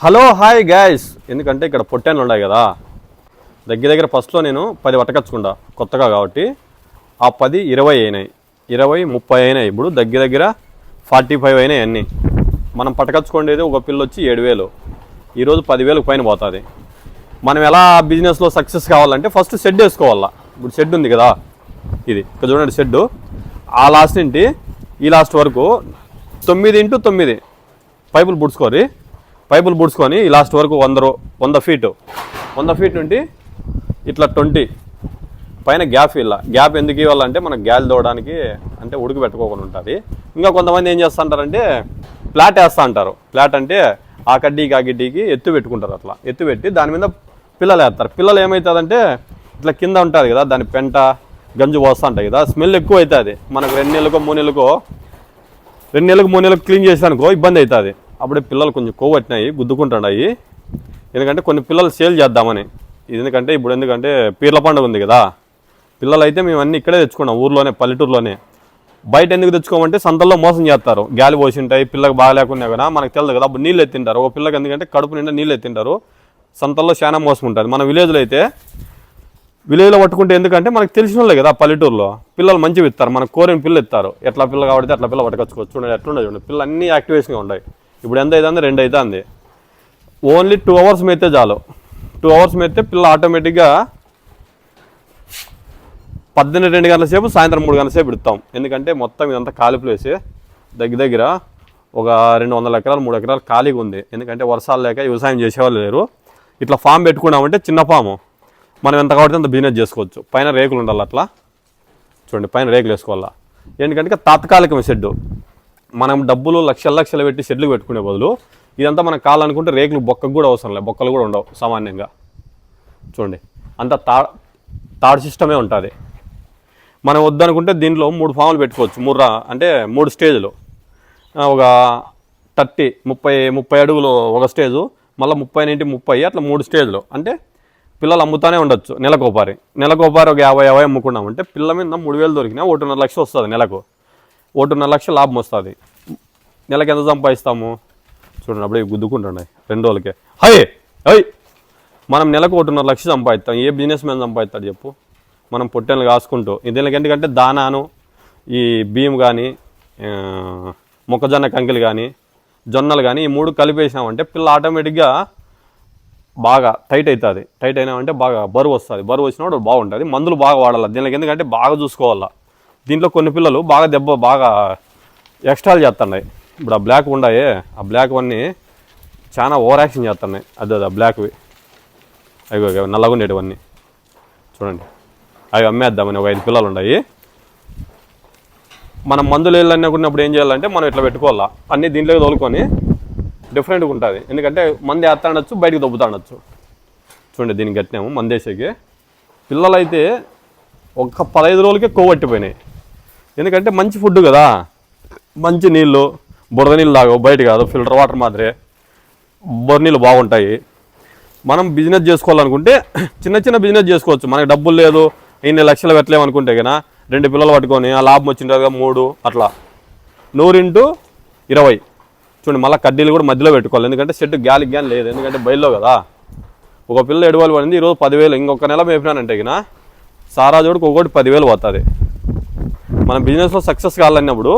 Hello hi guys, ఎందుకంటే ఇక్కడ పొట్టాన్లు ఉన్నాయి కదా, దగ్గర ఫస్ట్లో నేను 10 పట్టకచ్చుకుంటా కొత్తగా కాబట్టి, ఆ 10 20 అయినాయి, 20 30 అయినాయి, ఇప్పుడు దగ్గర 45 అయినాయి అన్నీ. మనం పట్టకచ్చుకోండేది ఒక పిల్ల వచ్చి 7,000, ఈరోజు 10,000 పైన పోతుంది. మనం ఎలా బిజినెస్లో సక్సెస్ కావాలంటే ఫస్ట్ షెడ్ వేసుకోవాలా. ఇప్పుడు షెడ్ ఉంది కదా, ఇది ఇక్కడ చూడండి షెడ్డు, ఆ లాస్ట్ నుండి ఈ లాస్ట్ వరకు 9x9 పైపులు బుడ్చుకొని ఈ లాస్ట్ వరకు 100 ఫీట్ నుండి ఇట్లా 20 పైన గ్యాప్ గ్యాప్ ఎందుకు ఇవ్వాలంటే మనకు గ్యాస్ తోవడానికి, అంటే ఉడికి పెట్టుకోకుండా ఉంటుంది. ఇంకా కొంతమంది ఏం చేస్తూ ఉంటారంటే ప్లాట్ వేస్తూ అంటారు. ప్లాట్ అంటే ఆ గిడ్డీకి ఎత్తు పెట్టుకుంటారు. అట్లా ఎత్తు పెట్టి దాని మీద పిల్లలు వేస్తారు. పిల్లలు ఏమవుతుందంటే ఇట్లా కింద ఉంటుంది కదా, దాని పెంట గంజు పోస్తూ ఉంటాయి కదా, స్మెల్ ఎక్కువ అవుతుంది. మనకు 2 నెలలకో 3 నెలలకు క్లీన్ చేసానుకో ఇబ్బంది అవుతుంది. అప్పుడే పిల్లలు కొంచెం కొవ్వట్టినాయి, గుద్దుకుంటున్నాయి. ఎందుకంటే కొన్ని పిల్లలు సేల్ చేద్దామని. ఎందుకంటే పీర్ల పండుగ ఉంది కదా, పిల్లలు అయితే మేము అన్నీ ఇక్కడే తెచ్చుకున్నాం, ఊర్లోనే పల్లెటూరులోనే. బయట ఎందుకు తెచ్చుకోమంటే సంతల్లో మోసం చేస్తారు. గాలి పోసి ఉంటాయి, పిల్లకి బాగా లేకున్నా కదా మనకు తెలియదు కదా, అప్పుడు నీళ్ళు ఎత్తింటారు. ఒక పిల్లకి ఎందుకంటే కడుపు నిండా నీళ్ళు ఎత్తింటారు. సంతల్లో చాలా మోసం ఉంటుంది. మన విలేజ్లో పట్టుకుంటే ఎందుకంటే మనకు తెలిసిన వాళ్ళే కదా, పల్లెటూరులో పిల్లలు మంచిగా ఇస్తారు. మనకు కోరిన పిల్ల ఇస్తారు. ఎట్లా పిల్ల కాబట్టి అట్లా పిల్ల పట్టుకొచ్చుకోవచ్చు. చూడండి ఎట్లుండే, చూడండి పిల్లలు అన్నీ యాక్టివేషన్గా ఉన్నాయి. ఇప్పుడు ఎంత అవుతుంది, 2 అవుతుంది. ఓన్లీ 2 అవర్స్ మేస్తే చాలు. 2 అవర్స్ మేస్తే పిల్ల ఆటోమేటిక్గా 12 గంటల సేపు, సాయంత్రం 3 గంటల సేపు ఇస్తాం. ఎందుకంటే మొత్తం ఇదంతా ఖాళీ ప్లేసే. దగ్గర ఒక 200 ఎకరాలు 3 ఎకరాలు ఖాళీగా ఉంది. ఎందుకంటే వర్షాలు లేక వ్యవసాయం చేసేవాళ్ళు లేరు. ఇట్లా ఫామ్ పెట్టుకున్నామంటే చిన్న ఫాము, మనం ఎంత కాబట్టి అంత బిజినెస్ చేసుకోవచ్చు. పైన రేకులు ఉండాలి. అట్లా చూడండి, పైన రేకులు వేసుకోవాలా. ఎందుకంటే తాత్కాలికమైన షెడ్డు. మనం డబ్బులు లక్షలు పెట్టి షెడ్లు పెట్టుకునే బదులు ఇదంతా మనం కావాలనుకుంటే రేకులు బొక్కకు కూడా అవసరం లేదు, బొక్కలు కూడా ఉండవు సామాన్యంగా. చూడండి అంత తాడు సిస్టమే ఉంటుంది. మనం వద్దనుకుంటే దీంట్లో 3 ఫాములు పెట్టుకోవచ్చు. 3 స్టేజ్లు, ఒక 30 అడుగులు ఒక స్టేజు, మళ్ళీ 30 x 30 అట్లా 3 స్టేజ్లు. అంటే పిల్లలు అమ్ముతానే ఉండొచ్చు. నెలకోపారి ఒక 50 అమ్ముకున్నామంటే పిల్ల మీద 3,000 దొరికినా 1.5 లక్షలు వస్తుంది. నెలకు 1.5 లక్షలు లాభం వస్తుంది. నెలకు ఎంత సంపాదిస్తాము చూడండి. అప్పుడే గుద్దుకుంటున్నాయి 2 రోజులకే. మనం నెలకు 1.5 లక్షలు సంపాదిస్తాం. ఏ బిజినెస్ మ్యాన్ సంపాదిస్తాడు చెప్పు? మనం పొట్టెలు కాసుకుంటూ దీనికి. ఎందుకంటే దానాను, ఈ బియ్యం కానీ, మొక్కజొన్న కంకిలు కానీ, జొన్నలు కానీ, ఈ 3 కలిపేసినామంటే పిల్ల ఆటోమేటిక్గా బాగా టైట్ అవుతుంది. టైట్ అయినామంటే బాగా బరువు వస్తుంది. బరువు వచ్చినప్పుడు బాగుంటుంది. మందులు బాగా వాడాలి దీనికి. ఎందుకంటే బాగా చూసుకోవాలా. దీంట్లో కొన్ని పిల్లలు బాగా ఎక్స్ట్రాలు చేస్తున్నాయి. ఇప్పుడు ఆ బ్లాక్ ఉన్నాయి, ఆ బ్లాక్ అన్నీ చాలా ఓవర్ యాక్షన్ చేస్తున్నాయి. అదే ఆ బ్లాక్వి అవి నల్లగా ఉండేటివన్నీ చూడండి. అవి అమ్మేద్దామని ఒక 5 పిల్లలు ఉన్నాయి. మనం మందులు వెళ్ళనుకున్నప్పుడు ఏం చేయాలంటే మనం ఇట్లా పెట్టుకోవాలా. అన్నీ దీంట్లోకి తోలుకొని డిఫరెంట్గా ఉంటుంది. ఎందుకంటే మంది వేస్తాడచ్చు, బయటకు దొబ్బుతాడచ్చు. చూడండి దీనికి కట్టినాము మందేసేకి. పిల్లలు అయితే ఒక 15 రోజులకే కొవ్వట్టిపోయినాయి. ఎందుకంటే మంచి ఫుడ్ కదా, మంచి నీళ్ళు, బురద నీళ్ళు తాగవు, బయట కాదు, ఫిల్టర్ వాటర్ మాదిరే బొర నీళ్ళు బాగుంటాయి. మనం బిజినెస్ చేసుకోవాలనుకుంటే చిన్న బిజినెస్ చేసుకోవచ్చు. మనకి డబ్బులు లేదు, ఇన్ని లక్షలు పెట్టలేమనుకుంటే కన్నా 2 పిల్లలు పట్టుకొని ఆ లాభం వచ్చింటుంది కదా 3 అట్లా 100 x 20 చూడండి. మళ్ళీ కడ్డీలు కూడా మధ్యలో పెట్టుకోవాలి. ఎందుకంటే షెడ్ గాలి లేదు. ఎందుకంటే బయలులో కదా. ఒక పిల్ల 7,000 పడింది, ఈరోజు 10,000. ఇంకొక నెల మేపినానంటే కన్నా సారా జోడికి ఒకటి 10,000 పోతుంది. మనం బిజినెస్లో సక్సెస్ కావాలన్నప్పుడు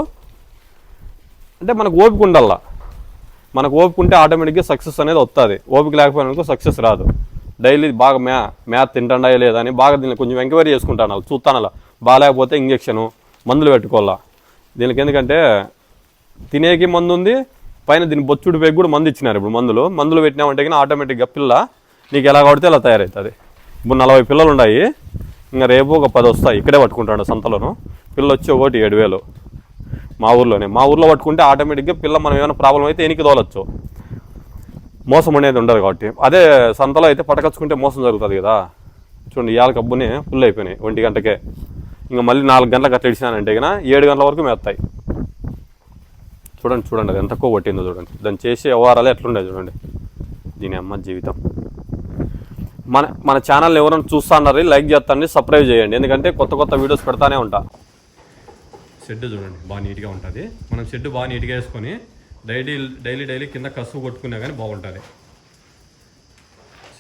అంటే మనకు ఓపిక ఉండాల. మనకు ఓపిక ఉంటే ఆటోమేటిక్గా సక్సెస్ అనేది వస్తుంది. ఓపిక లేకపోయినా సక్సెస్ రాదు. డైలీ బాగా మ్యాథ్ తింటాడా లేదని బాగా దీన్ని కొంచెం ఎంక్వైరీ చేసుకుంటాను. చూస్తాను అలా బాగాలేకపోతే ఇంజక్షను, మందులు పెట్టుకోవాలా దీనికి. ఎందుకంటే తినేకి మందు ఉంది, పైన దీన్ని బొచ్చుడు పెగ్గు కూడా మందు ఇచ్చినారు. ఇప్పుడు మందులు పెట్టినామంటే కానీ ఆటోమేటిక్గా పిల్ల నీకు ఎలా కొడితే అలా తయారవుతుంది. ఇప్పుడు 40 పిల్లలు ఉన్నాయి. ఇంకా రేపు ఒక 10 వస్తాయి. ఇక్కడే పట్టుకుంటాడు సంతలోను. పిల్ల వచ్చి ఒకటి 7,000 మా ఊర్లో పట్టుకుంటే ఆటోమేటిక్గా పిల్ల మనం ఏమైనా ప్రాబ్లం అయితే ఎనికి తోలొచ్చు. మోసం అనేది ఉండదు కాబట్టి. అదే సంతలో అయితే పట్టకచ్చుకుంటే మోసం జరుగుతుంది కదా. చూడండి ఇవాళ కబ్బుని ఫుల్ అయిపోయినాయి 1 గంటకే. ఇంకా మళ్ళీ 4 గంటలకు అట్లా ఇడిచినానంటే కన్నా 7 గంటల వరకు మేస్తాయి. చూడండి అది ఎంత ఎక్కువ కొట్టిందో చూడండి. దాన్ని చేసే వ్యవహారాలు ఎట్లుండే చూడండి. దీని అమ్మ జీవితం. మన ఛానల్ ఎవరైనా చూస్తున్నారు లైక్ చేస్తాండి, సబ్స్క్రైబ్ చేయండి. ఎందుకంటే కొత్త వీడియోస్ పెడతానే ఉంటా. షెడ్ చూడండి బాగా నీట్గా ఉంటుంది. మనం షెడ్ బాగా నీట్గా వేసుకొని డైలీ కింద కసువు కొట్టుకున్నా కానీ బాగుంటుంది.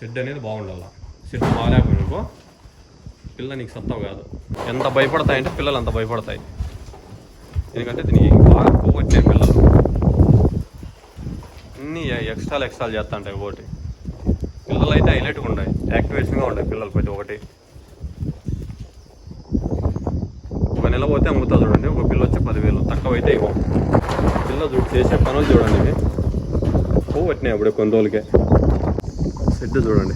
షెడ్ అనేది బాగుండాలి. షెడ్ బాగాలేకపోయినకో పిల్ల నీకు సత్తావు కాదు. ఎంత భయపడతాయంటే పిల్లలు అంత భయపడతాయి. ఎందుకంటే దీనికి బాగా పోగొట్టినాయి పిల్లలు. అన్నీ ఎక్స్ట్రాలు చేస్తా ఉంటాయి. ఒకటి పిల్లలు అయితే హైలైట్గా ఉన్నాయి, యాక్టివేషన్గా ఉన్నాయి పిల్లలు ప్రతి ఒక్కటి. ఒక నెల పోతే అమ్ముతా చూడండి. ఒక పిల్ల వచ్చి 10,000, తక్కువ అయితే ఇవ్వం. పిల్ల చేసే పనులు చూడండి, పోగొట్టినాయి అప్పుడే కొన్ని రోజులకే. షెడ్ చూడండి.